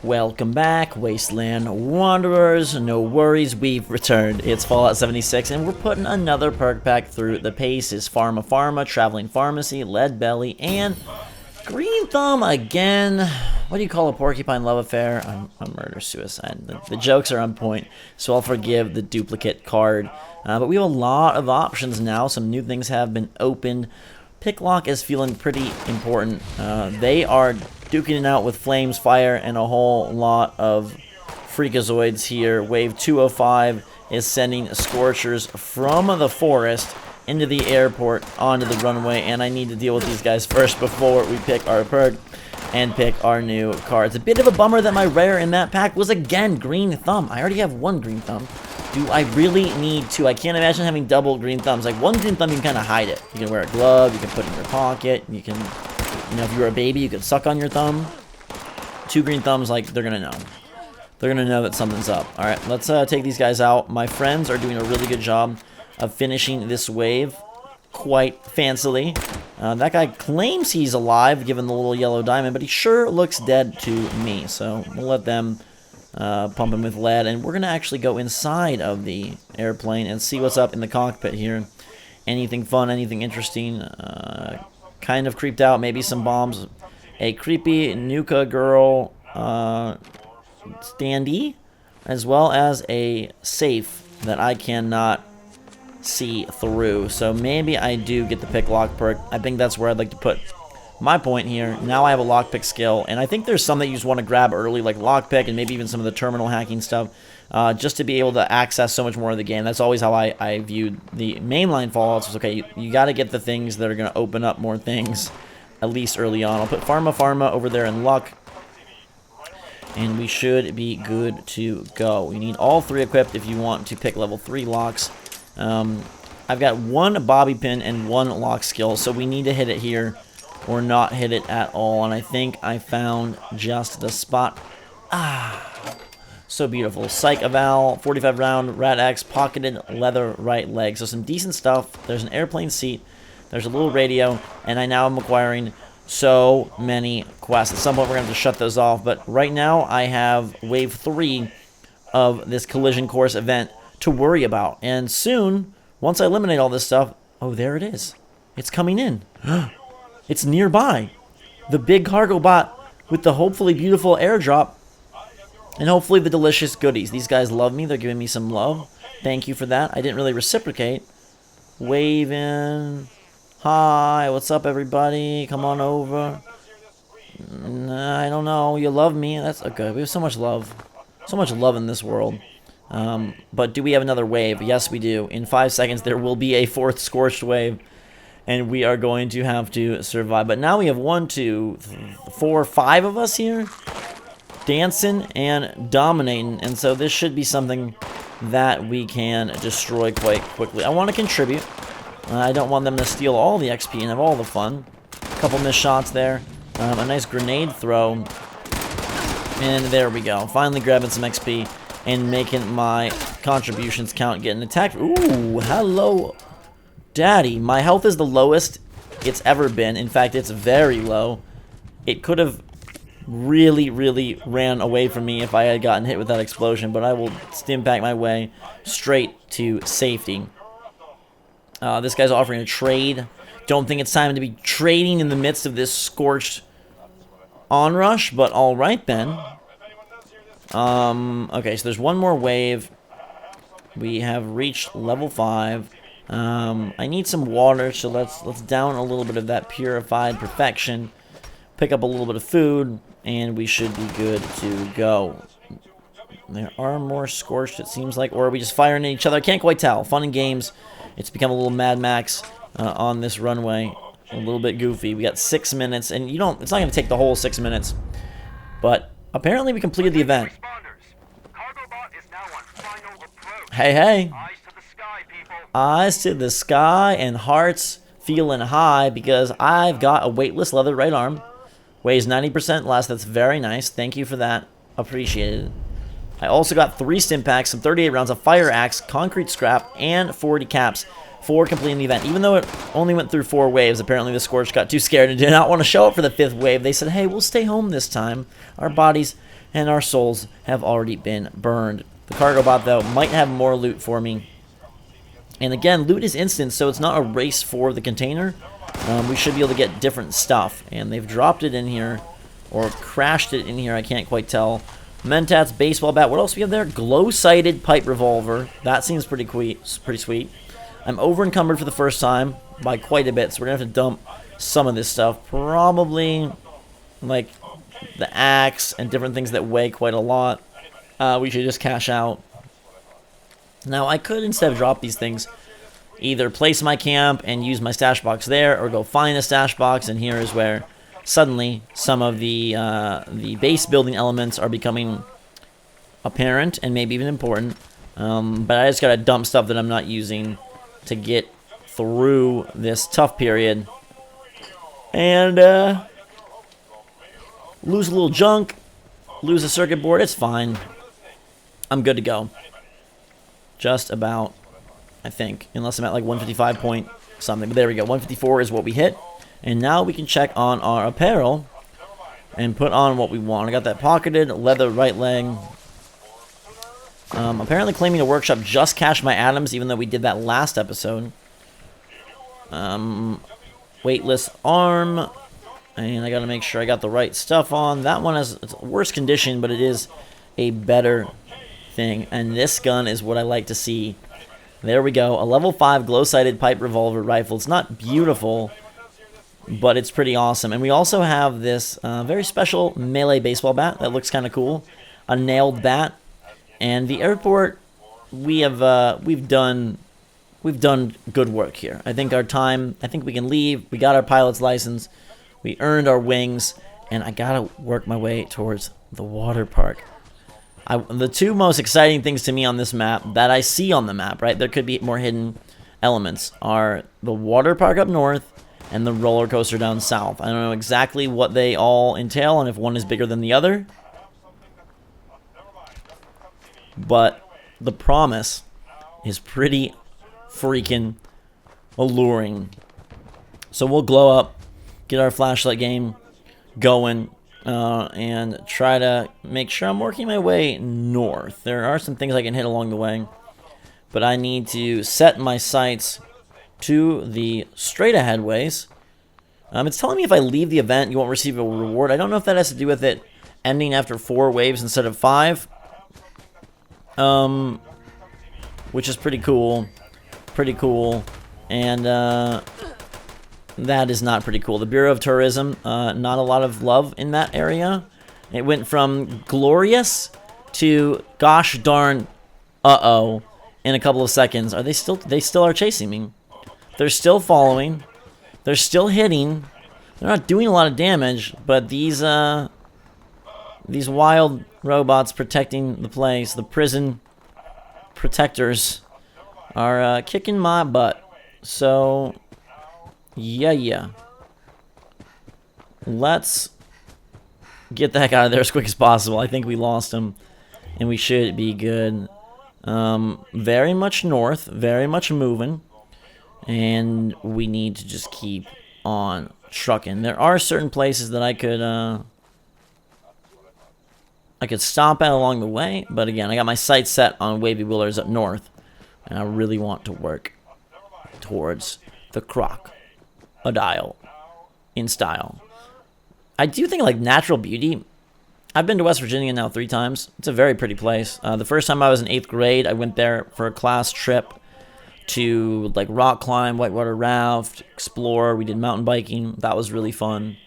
Welcome back, Wasteland Wanderers. No worries, we've returned. It's Fallout 76, and we're putting another perk pack through the paces. Pharma, Traveling Pharmacy, Lead Belly, and Green Thumb again. What do you call a porcupine love affair? A murder-suicide. The jokes are on point, so I'll forgive the duplicate card. But we have a lot of options now. Some new things have been opened. Picklock is feeling pretty important. They are duking it out with flames, fire, and a whole lot of freakazoids here. Wave 205 is sending Scorchers from the forest into the airport onto the runway, and I need to deal with these guys first before we pick our perk and pick our new card. It's a bit of a bummer that my rare in that pack was again Green Thumb. I already have one Green Thumb. Do I really need two? I can't imagine having double Green Thumbs. Like, one Green Thumb, you can kind of hide it. You can wear a glove, you can put it in your pocket, you can, you know, if you're a baby, you can suck on your thumb. Two Green Thumbs, like, they're gonna know. They're gonna know that something's up. Alright, let's take these guys out. My friends are doing a really good job of finishing this wave quite fancily. That guy claims he's alive, given the little yellow diamond, but he sure looks dead to me. So we'll let them pump him with lead, and we're going to actually go inside of the airplane and see what's up in the cockpit here. Anything fun, anything interesting. Kind of creeped out, maybe some bombs. A creepy Nuka girl standee, as well as a safe that I cannot see through. So maybe I do get the pick lock perk. I think that's where I'd like to put my point here. Now I have a lockpick skill, and I think there's some that you just want to grab early, like lockpick and maybe even some of the terminal hacking stuff, just to be able to access so much more of the game. That's always how I viewed the mainline Fallouts. Okay, you got to get the things that are going to open up more things, at least early on. I'll put Pharma over there in luck, and we should be good to go. You need all three equipped if you want to pick level 3 locks. I've got one bobby pin and one lock skill, so we need to hit it here or not hit it at all, and I think I found just the spot. So beautiful. Psych Eval, 45 round, Rat X, pocketed leather right leg. So some decent stuff. There's an airplane seat, there's a little radio, and I now am acquiring so many quests. At some point we're going to have to shut those off, but right now I have wave 3 of this collision course event to worry about, and soon, once I eliminate all this stuff, oh, there it is. It's coming in. It's nearby. The big cargo bot with the hopefully beautiful airdrop and hopefully the delicious goodies. These guys love me. They're giving me some love. Thank you for that. I didn't really reciprocate. Waving. Hi, what's up, everybody? Come on over. I don't know. You love me. That's okay. We have so much love. So much love in this world. But do we have another wave? Yes, we do. In 5 seconds, there will be a 4th scorched wave, and we are going to have to survive. But now we have 1, 2, 4, 5 of us here dancing and dominating, and so this should be something that we can destroy quite quickly. I want to contribute. I don't want them to steal all the XP and have all the fun. A couple missed shots there. A nice grenade throw. And there we go. Finally grabbing some XP and making my contributions count, getting attacked. Ooh, hello, daddy. My health is the lowest it's ever been. In fact, it's very low. It could have really ran away from me if I had gotten hit with that explosion, but I will stim back my way straight to safety. This guy's offering a trade. Don't think it's time to be trading in the midst of this scorched onrush, but alright then. Okay, so there's one more wave. We have reached level 5. I need some water, so let's down a little bit of that purified perfection. Pick up a little bit of food, and we should be good to go. There are more scorched, it seems like, or are we just firing at each other? I can't quite tell. Fun and games. It's become a little Mad Max on this runway. A little bit goofy. We got 6 minutes, and it's not going to take the whole 6 minutes, but apparently we completed the event. Hey. Eyes to the sky and hearts feeling high because I've got a weightless leather right arm. Weighs 90% less. That's very nice. Thank you for that. Appreciated. I also got 3 stim packs, some 38 rounds, a fire axe, concrete scrap, and 40 caps for completing the event. Even though it only went through 4 waves, apparently the Scorch got too scared and did not want to show up for the 5th wave. They said, hey, we'll stay home this time. Our bodies and our souls have already been burned. The cargo bot, though, might have more loot for me. And again, loot is instant, so it's not a race for the container. We should be able to get different stuff. And they've dropped it in here, or crashed it in here, I can't quite tell. Mentats, baseball bat. What else do we have there? Glow-sighted pipe revolver. That seems pretty sweet. I'm over-encumbered for the first time by quite a bit, so we're going to have to dump some of this stuff. Probably, like, the axe and different things that weigh quite a lot. We should just cash out. Now, I could, instead of drop these things, either place my camp and use my stash box there, or go find a stash box, and here is where suddenly some of the base building elements are becoming apparent and maybe even important. But I just gotta dump stuff that I'm not using to get through this tough period. And lose a little junk, lose a circuit board, it's fine. I'm good to go. Just about, I think, unless I'm at like 155 point something. But there we go, 154 is what we hit. And now we can check on our apparel and put on what we want. I got that pocketed leather right leg. Apparently claiming a workshop just cached my atoms, even though we did that last episode. Weightless arm. And I gotta make sure I got the right stuff on. That one has worse condition, but it is a better thing. And this gun is what I like to see. There we go. A level 5 glow-sighted pipe revolver rifle. It's not beautiful, but it's pretty awesome. And we also have this very special melee baseball bat that looks kind of cool. A nailed bat. And the airport, we've done good work here. I think our time, I think we can leave. We got our pilot's license. We earned our wings. And I gotta work my way towards the water park. The two most exciting things to me on this map that I see on the map, right? There could be more hidden elements, are the water park up north and the roller coaster down south. I don't know exactly what they all entail and if one is bigger than the other. But the promise is pretty freaking alluring. So we'll glow up, get our flashlight game going, and try to make sure I'm working my way north. There are some things I can hit along the way, but I need to set my sights to the straight ahead ways. It's telling me if I leave the event, you won't receive a reward. I don't know if that has to do with it ending after 4 waves instead of 5. Which is pretty cool. And, that is not pretty cool. The Bureau of Tourism, not a lot of love in that area. It went from glorious to gosh darn uh-oh in a couple of seconds. They still are chasing me. They're still following. They're still hitting. They're not doing a lot of damage, but these wild robots protecting the place, the prison protectors, are kicking my butt. So yeah. Let's get the heck out of there as quick as possible. I think we lost him, and we should be good. Very much north, very much moving, and we need to just keep on trucking. There are certain places that I could stop at along the way, but again, I got my sights set on wavy wheelers up north, and I really want to work towards the crocodile in style. I do think, like, natural beauty. I've been to West Virginia now 3 times. It's a very pretty place. The first time I was in 8th grade, I went there for a class trip to, like, rock climb, whitewater raft, explore. We did mountain biking. That was really fun.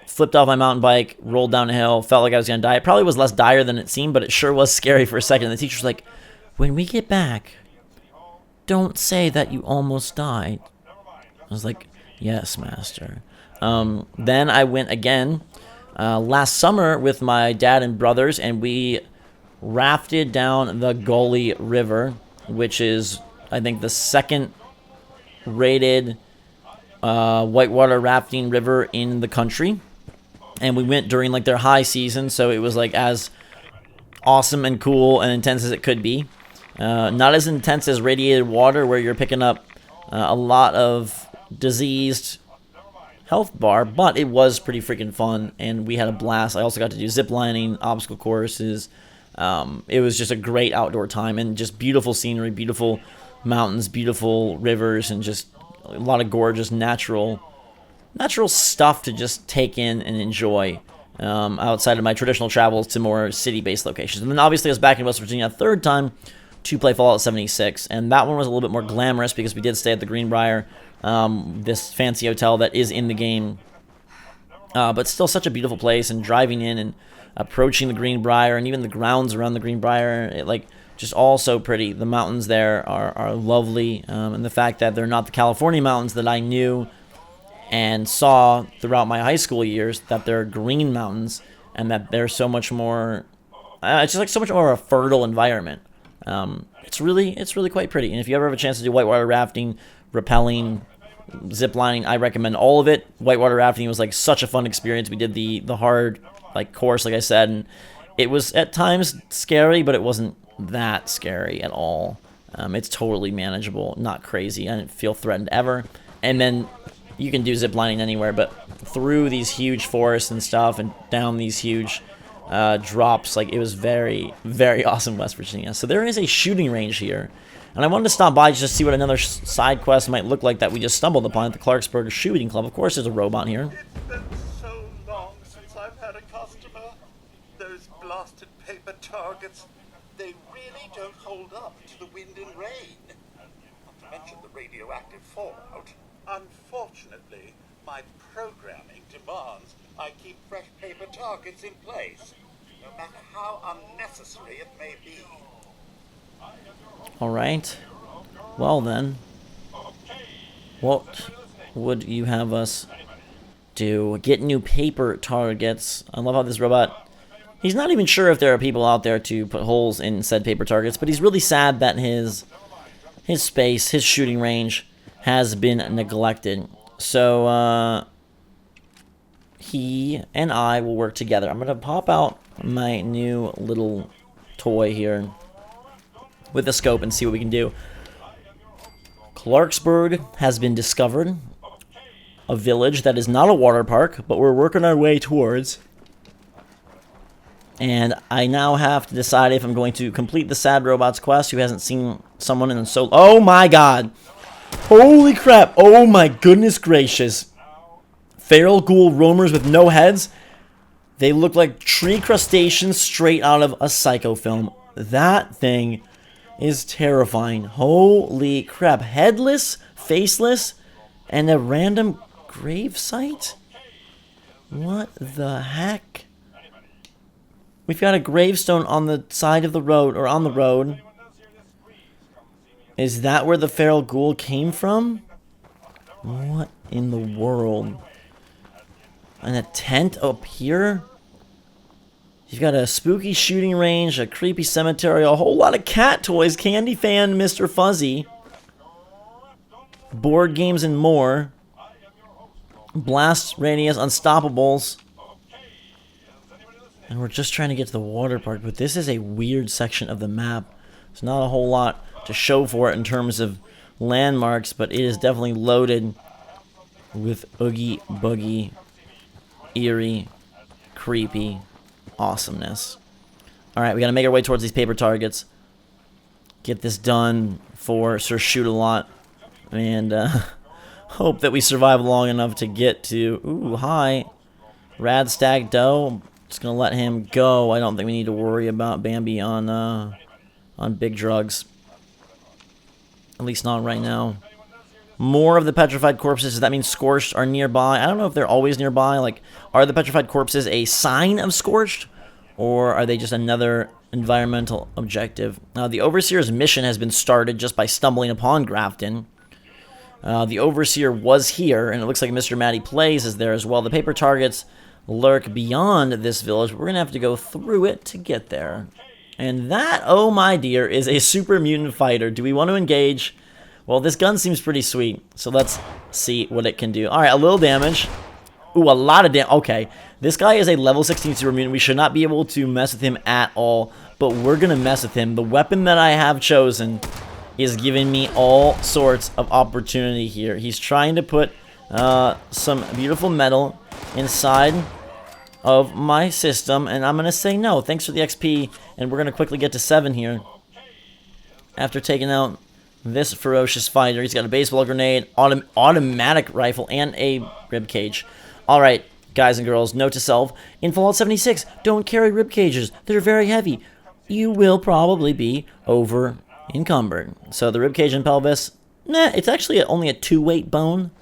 Flipped off my mountain bike, rolled down a hill, felt like I was going to die. It probably was less dire than it seemed, but it sure was scary for a second. The teacher's like, when we get back, don't say that you almost died. I was like, yes, master. Then I went again last summer with my dad and brothers, and we rafted down the Gully River, which is, I think, the 2nd rated whitewater rafting river in the country. And we went during, like, their high season, so it was, like, as awesome and cool and intense as it could be. Not as intense as radiated water, where you're picking up a lot of diseased health bar, but it was pretty freaking fun, and we had a blast. I also got to do zip lining, obstacle courses. It was just a great outdoor time, and just beautiful scenery, beautiful mountains, beautiful rivers, and just a lot of gorgeous natural stuff to just take in and enjoy outside of my traditional travels to more city-based locations. And then obviously I was back in West Virginia a third time to play Fallout 76, and that one was a little bit more glamorous because we did stay at the Greenbrier, this fancy hotel that is in the game, but still such a beautiful place. And driving in and approaching the Greenbrier, and even the grounds around the Greenbrier, just all so pretty. The mountains there are lovely, and the fact that they're not the California mountains that I knew and saw throughout my high school years, that they're green mountains, and that they're so much more, it's just like so much more of a fertile environment. It's really quite pretty. And if you ever have a chance to do whitewater rafting, rappelling, zip lining, I recommend all of it. Whitewater rafting was like such a fun experience. We did the hard course, like I said, and it was at times scary, but it wasn't that scary at all. It's totally manageable, not crazy. I didn't feel threatened ever. And then you can do zip lining anywhere, but through these huge forests and stuff, and down these huge drops, it was very, very awesome, West Virginia. So there is a shooting range here, and I wanted to stop by just to see what another side quest might look like that we just stumbled upon at the Clarksburg Shooting Club. Of course, there's a robot here. It's been so long since I've had a customer. Those blasted paper targets, they really don't hold up to the wind and rain. Not to mention the radioactive fallout. Unfortunately, my programming demands I keep fresh paper targets in place, no matter how unnecessary it may be. Alright. Well then, what would you have us do? Get new paper targets. I love how this robot, he's not even sure if there are people out there to put holes in said paper targets, but he's really sad that his space, his shooting range, has been neglected. So, he and I will work together. I'm going to pop out my new little toy here with a scope and see what we can do. Clarksburg has been discovered. A village that is not a water park, but we're working our way towards. And I now have to decide if I'm going to complete the Sad Robots quest, who hasn't seen someone in so... Oh my god! Holy crap! Oh my goodness gracious! Feral ghoul roamers with no heads? They look like tree crustaceans straight out of a Psycho film. That thing is terrifying. Holy crap. Headless, faceless, and a random grave site? What the heck? We've got a gravestone on the side of the road, or on the road. Is that where the feral ghoul came from? What in the world? And a tent up here? You've got a spooky shooting range, a creepy cemetery, a whole lot of cat toys, Candy Fan, Mr. Fuzzy, board games and more. Blast Radius, Unstoppables. And we're just trying to get to the water park, but this is a weird section of the map. There's not a whole lot to show for it in terms of landmarks, but it is definitely loaded with oogie boogie, eerie, creepy awesomeness. Alright, we gotta make our way towards these paper targets. Get this done for Sir Shoot-A-Lot. And hope that we survive long enough to get to... Ooh, hi. Rad Stag Doe. Just gonna let him go. I don't think we need to worry about Bambi on big drugs. At least not right now. More of the petrified corpses. Does that mean Scorched are nearby? I don't know if they're always nearby. Like, are the petrified corpses a sign of Scorched? Or are they just another environmental objective? Now, the Overseer's mission has been started just by stumbling upon Grafton. The Overseer was here, and it looks like Mr. Matty Plays is there as well. The paper targets lurk beyond this village. We're going to have to go through it to get there. And that, oh my dear, is a super mutant fighter. Do we want to engage? Well, this gun seems pretty sweet, so let's see what it can do. Alright, a little damage. Ooh, a lot of damage. Okay, this guy is a level 16 super mutant. We should not be able to mess with him at all, but we're going to mess with him. The weapon that I have chosen is giving me all sorts of opportunity here. He's trying to put some beautiful metal inside of my system, and I'm gonna say no. Thanks for the XP, and we're gonna quickly get to 7 here. After taking out this ferocious fighter, he's got a baseball grenade, automatic rifle, and a rib cage. All right, guys and girls, note to self: in Fallout 76, don't carry rib cages. They're very heavy. You will probably be over encumbered. So the rib cage and pelvis, nah, it's actually only a 2-weight bone,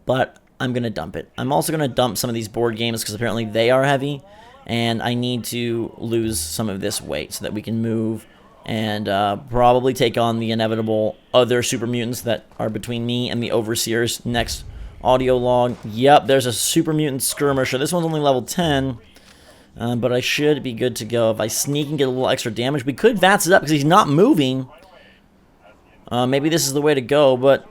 but I'm going to dump it. I'm also going to dump some of these board games because apparently they are heavy, and I need to lose some of this weight so that we can move and probably take on the inevitable other super mutants that are between me and the Overseer's next audio log. Yep, there's a super mutant skirmisher. This one's only level 10. But I should be good to go. If I sneak and get a little extra damage, we could V.A.T.S it up because he's not moving. Maybe this is the way to go, but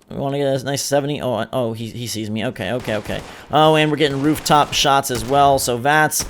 we want to get a nice 70. Oh, he sees me. Okay. Oh, and we're getting rooftop shots as well. So V.A.T.S.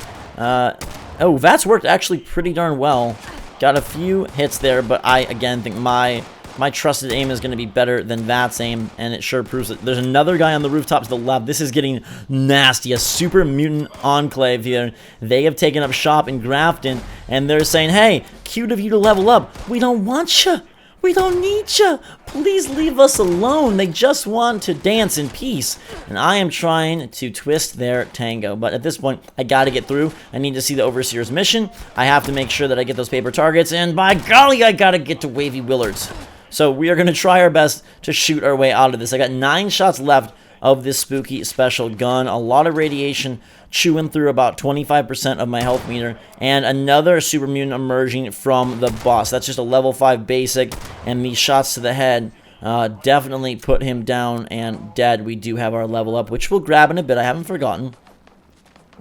V.A.T.S worked actually pretty darn well. Got a few hits there, but I again think my trusted aim is going to be better than V.A.T.S aim, and it sure proves it. There's another guy on the rooftop to the left. This is getting nasty. A super mutant enclave here. They have taken up shop in Grafton, and they're saying, hey, cute of you to level up. We don't want you. We don't need you. Please leave us alone. They just want to dance in peace. And I am trying to twist their tango. But at this point, I got to get through. I need to see the Overseer's mission. I have to make sure that I get those paper targets. And by golly, I got to get to Wavy Willards. So we are going to try our best to shoot our way out of this. I got 9 shots left of this spooky special gun. A lot of radiation chewing through about 25% of my health meter. And another super mutant emerging from the boss. That's just a level 5 basic. And these shots to the head definitely put him down and dead. We do have our level up, which we'll grab in a bit. I haven't forgotten.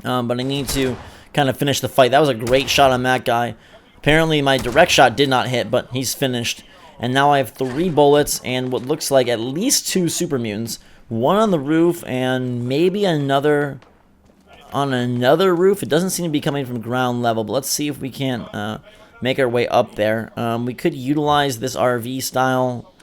But I need to kind of finish the fight. That was a great shot on that guy. Apparently my direct shot did not hit, but he's finished. And now I have 3 bullets and what looks like at least 2 super mutants. One on the roof and maybe another on another roof. It doesn't seem to be coming from ground level, but let's see if we can make our way up there. We could utilize this RV style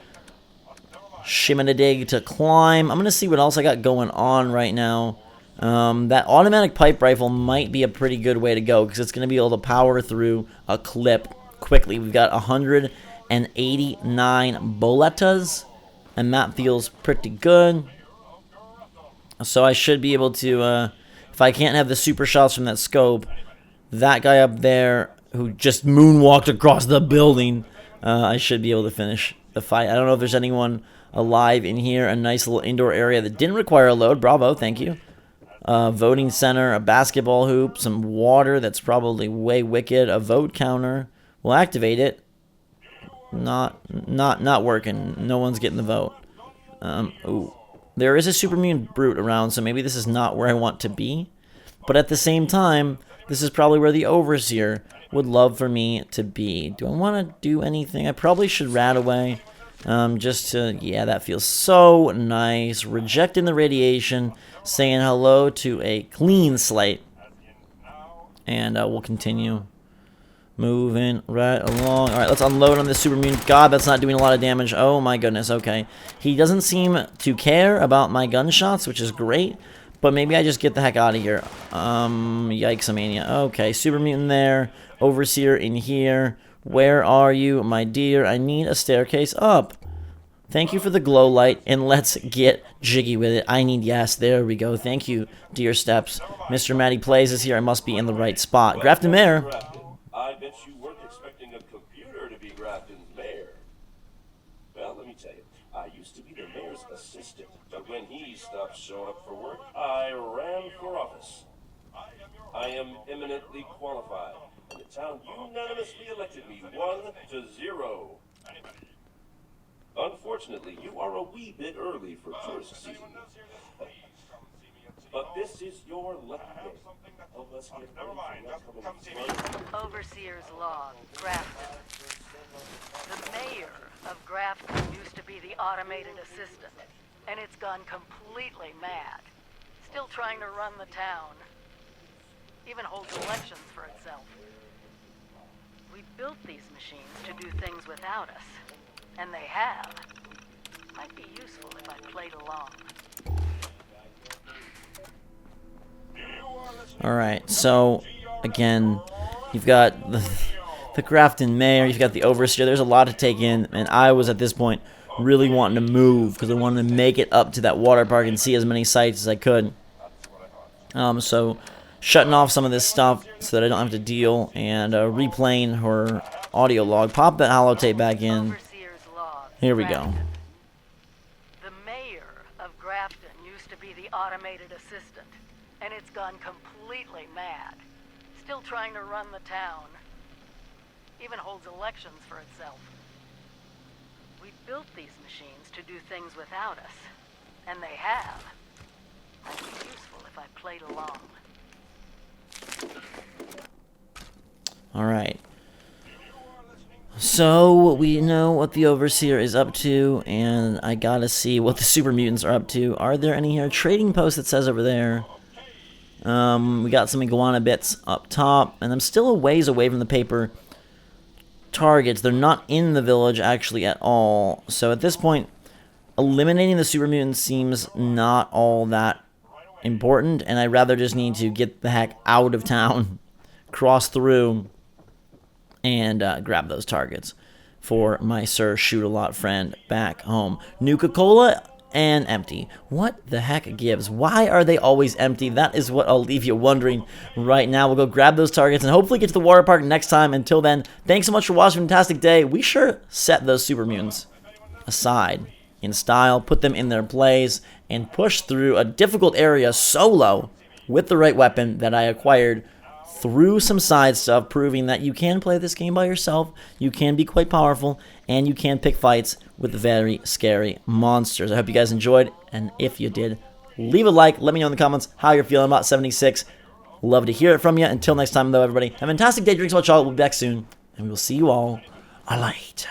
shimminadig to climb. I'm going to see what else I got going on right now. That automatic pipe rifle might be a pretty good way to go because it's going to be able to power through a clip quickly. We've got 189 boletas, and that feels pretty good. So I should be able to, if I can't have the super shots from that scope, that guy up there who just moonwalked across the building, I should be able to finish the fight. I don't know if there's anyone alive in here. A nice little indoor area that didn't require a load. Bravo, thank you. Voting center, a basketball hoop, some water that's probably way wicked, a vote counter. We'll activate it. Not working. No one's getting the vote. Ooh. There is a super mutant brute around, so maybe this is not where I want to be. But at the same time, this is probably where the Overseer would love for me to be. Do I want to do anything? I probably should rat away. Just to, yeah, that feels so nice. Rejecting the radiation, saying hello to a clean slate. And we'll continue moving right along. Alright, let's unload on this super mutant. God, that's not doing a lot of damage. Oh my goodness, okay. He doesn't seem to care about my gunshots, which is great. But maybe I just get the heck out of here. Yikes-a-mania. Okay, super mutant there. Overseer in here. Where are you, my dear? I need a staircase up. Thank you for the glow light, and let's get jiggy with it. I need, yes, there we go. Thank you, dear steps. Mr. Matty Plays is here. I must be in the right spot. Grafton Mayor. I bet you weren't expecting a computer to be Grafton's mayor. Well, let me tell you, I used to be the mayor's assistant, but when he stopped showing up for work, I ran for office. I am eminently qualified, and the town unanimously elected me 1-0. Unfortunately, you are a wee bit early for tourist season. But this is your lucky day. Oh, let's get Overseer's log, Grafton. The mayor of Grafton used to be the automated assistant, and it's gone completely mad. Still trying to run the town. Even holds elections for itself. We built these machines to do things without us, and they have. Might be useful if I played along. Alright, so, again, you've got the Grafton Mayor, you've got the Overseer, there's a lot to take in, and I was, at this point, really wanting to move, because I wanted to make it up to that water park and see as many sights as I could. So, shutting off some of this stuff so that I don't have to deal, and replaying her audio log. Pop that holotape back in. Overseer's log. Here we go. Grafton. The mayor of Grafton used to be the automated assistant, and it's gone completely mad. Still trying to run the town. Even holds elections for itself. We built these machines to do things without us, and they have. Might be useful if I played along. Alright. So, we know what the Overseer is up to, and I gotta see what the Super Mutants are up to. Are there any here? Trading post that says over there. We got some iguana bits up top, and I'm still a ways away from the paper targets. They're not in the village, actually, at all. So, at this point, eliminating the Super Mutants seems not all that important, and I rather just need to get the heck out of town, cross through, and grab those targets for my Sir Shoot-A-Lot friend back home. Nuka-Cola and empty. What the heck gives? Why are they always empty? That is what I'll leave you wondering right now. We'll go grab those targets and hopefully get to the water park next time. Until then, thanks so much for watching. Fantastic day. We sure set those Super Mutants aside in style, put them in their place, and push through a difficult area solo with the right weapon that I acquired through some side stuff, proving that you can play this game by yourself, you can be quite powerful, and you can pick fights with very scary monsters. I hope you guys enjoyed, and if you did, leave a like. Let me know in the comments how you're feeling about 76. Love to hear it from you. Until next time, though, everybody, have a fantastic day. Drinks much, all. We'll be back soon, and we will see you all later.